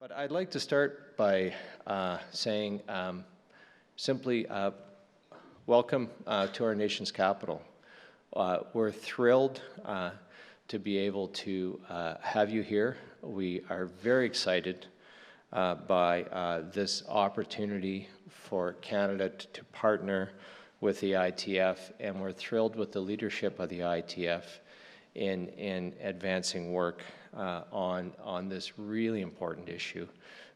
But I'd like to start by saying simply welcome to our nation's capital. We're thrilled to be able to have you here. We are very excited by this opportunity for Canada to partner with the ITF, and we're thrilled with the leadership of the ITF in advancing work on this really important issue,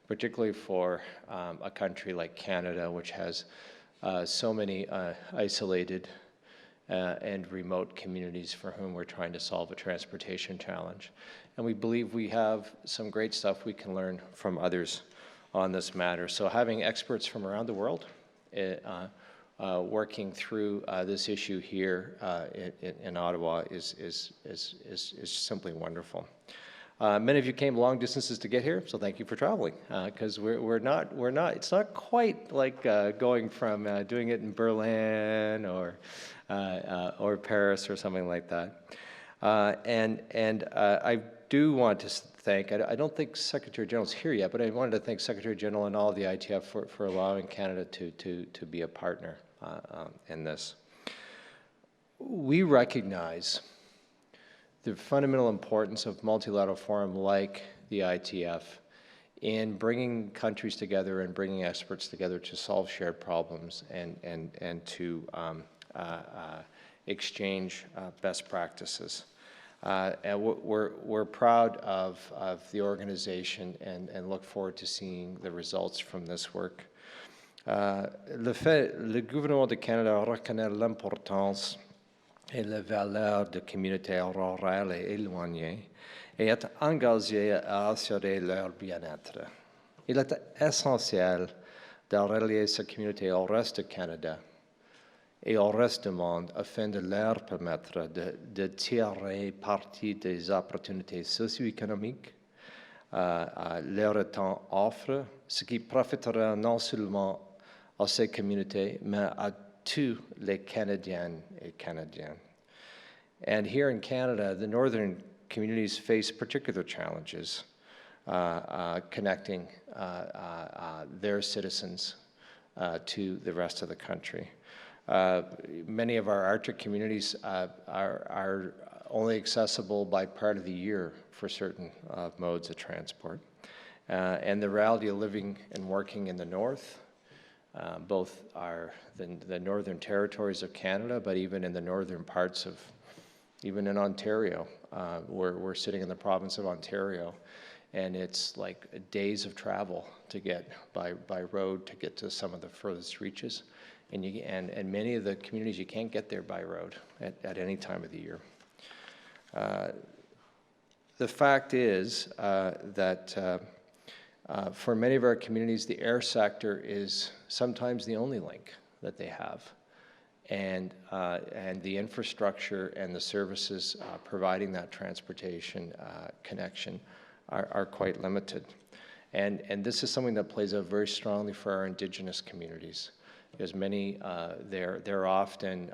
particularly for a country like Canada, which has so many isolated and remote communities for whom we're trying to solve a transportation challenge. And we believe we have some great stuff we can learn from others on this matter. So having experts from around the world working through this issue here in Ottawa is simply wonderful. Many of you came long distances to get here, so thank you for traveling. Because we're not. It's not quite like going from doing it in Berlin or Paris or something like that. And I do want to thank. I don't think Secretary General's here yet, but I wanted to thank Secretary General and all of the ITF for allowing Canada to be a partner in this. We recognize the fundamental importance of multilateral forum like the ITF in bringing countries together and bringing experts together to solve shared problems and to exchange best practices. And we're proud of the organization and look forward to seeing the results from this work. Le gouvernement de Canada reconnaît l'importance et la valeur des communautés rurales et éloignées et est engagé à assurer leur bien-être. Il est essentiel de relier ces communautés au reste du Canada et au reste du monde afin de leur permettre de tirer parti des opportunités socio-économiques leur temps offre, ce qui profitera non seulement à ces communités, mais à tous les Canadiens et Canadiennes. And here in Canada, the northern communities face particular challenges connecting their citizens to the rest of the country. Many of our Arctic communities are only accessible by part of the year for certain modes of transport. And the reality of living and working in the north, both the northern territories of Canada, but even in the northern parts of, even in Ontario, we're sitting in the province of Ontario, and it's like days of travel to get by road to get to some of the furthest reaches. And many of the communities, you can't get there by road at any time of the year. The fact is that for many of our communities, the air sector is sometimes the only link that they have. And the infrastructure and the services providing that transportation connection are quite limited. And this is something that plays out very strongly for our Indigenous communities, because many, they're often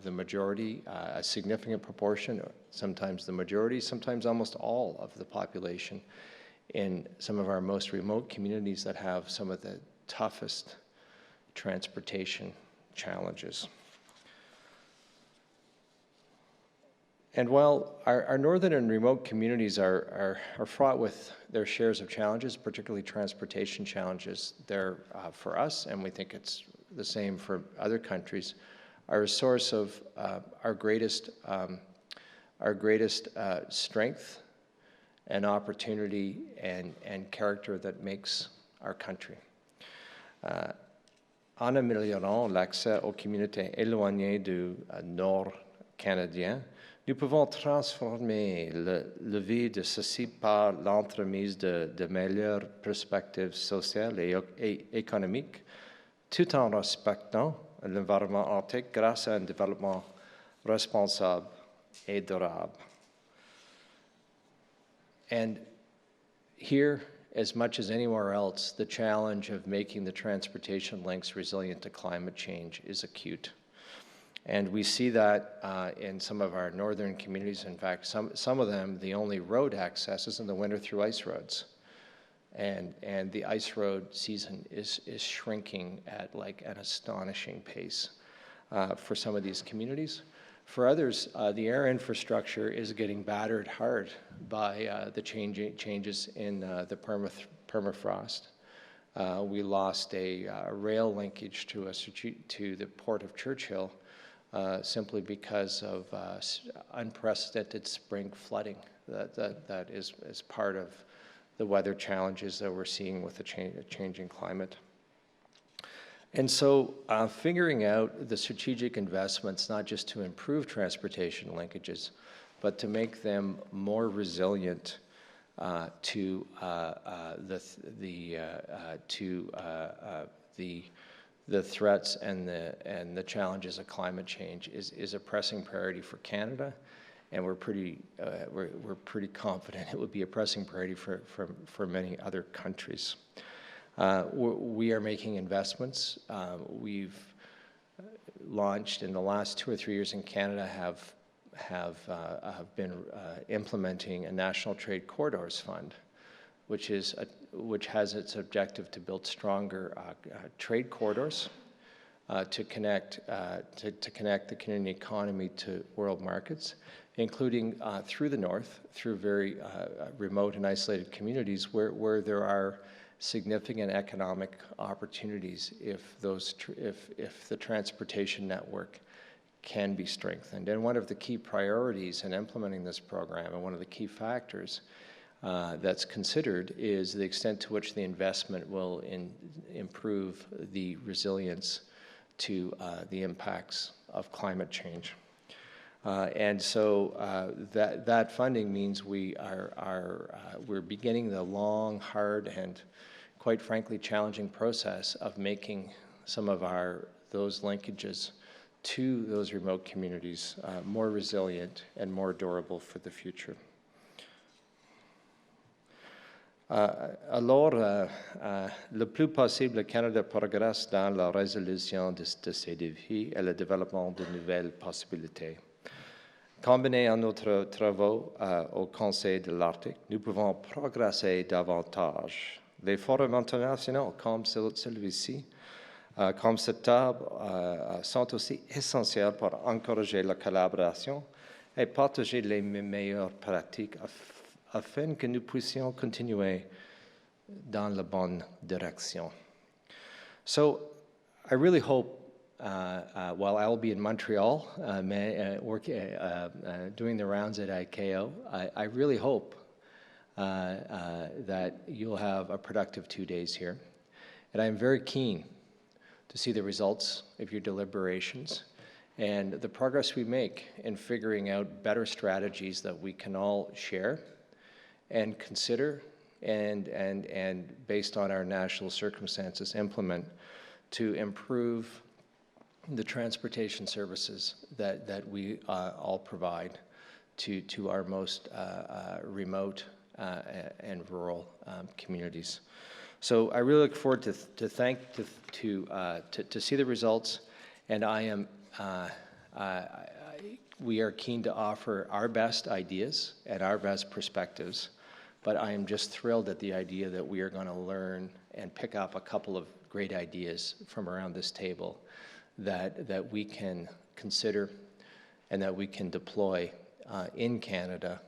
the majority, a significant proportion, sometimes the majority, sometimes almost all of the population in some of our most remote communities that have some of the toughest transportation challenges. And while our northern and remote communities are fraught with their shares of challenges, particularly transportation challenges, they're, for us, and we think it's the same for other countries, are a source of our greatest strength and opportunity and character that makes our country. En améliorant l'accès aux communautés éloignées du nord canadien, nous pouvons transformer le vie de ceux-ci par l'entremise de meilleures perspectives sociales et économiques, tout en respectant l'environnement arctique grâce à un développement responsable et durable. And here, as much as anywhere else, the challenge of making the transportation links resilient to climate change is acute. And we see that in some of our northern communities. In fact, some of them, the only road access is in the winter through ice roads. And the ice road season is shrinking at like an astonishing pace for some of these communities. For others, the air infrastructure is getting battered hard by the changes in the permafrost. We lost a rail linkage to the port of Churchill simply because of unprecedented spring flooding that is part of the weather challenges that we're seeing with the changing climate. And so figuring out the strategic investments, not just to improve transportation linkages, but to make them more resilient to the threats and the challenges of climate change is a pressing priority for Canada, and we're pretty confident it would be a pressing priority for many other countries. We are making investments. We've launched in the last 2 or 3 years in Canada have been implementing a National Trade Corridors Fund, which has its objective to build stronger trade corridors to connect the Canadian economy to world markets, including through the north, through very remote and isolated communities where there are significant economic opportunities if the transportation network can be strengthened. And one of the key priorities in implementing this program, and one of the key factors that's considered, is the extent to which the investment will improve the resilience to the impacts of climate change. And so that funding means we're beginning the long, hard, and quite frankly challenging process of making some of those linkages to those remote communities more resilient and more durable for the future. Alors, le plus possible, le Canada progresse dans la résolution de ces défis et le développement de nouvelles possibilités. Combinés à nos travaux au Conseil de l'Arctique, nous pouvons progresser davantage. Les forums internationaux comme celui-ci, comme cette table, sont aussi essentiels pour encourager la collaboration et partager les meilleures pratiques afin que nous puissions continuer dans la bonne direction. So, I really hope, while I'll be in Montreal doing the rounds at ICAO, I really hope that you'll have a productive 2 days here. And I'm very keen to see the results of your deliberations and the progress we make in figuring out better strategies that we can all share and consider and based on our national circumstances, implement to improve the transportation services that we all provide to our most remote and rural communities. So I really look forward to see the results, and we are keen to offer our best ideas and our best perspectives, but I am just thrilled at the idea that we are going to learn and pick up a couple of great ideas from around this table that we can consider and that we can deploy in Canada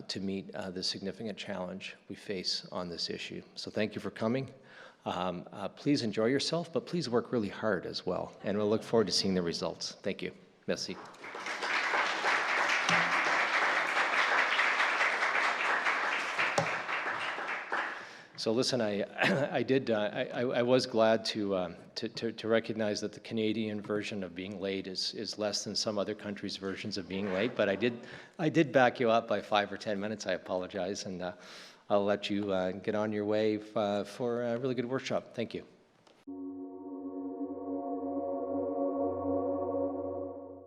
to meet the significant challenge we face on this issue. So thank you for coming. Please enjoy yourself, but please work really hard as well. And we'll look forward to seeing the results. Thank you. Merci. So listen, I was glad to recognize that the Canadian version of being late is less than some other countries' versions of being late, but I did back you up by 5 or 10 minutes. I apologize, and I'll let you get on your way for a really good workshop. Thank you.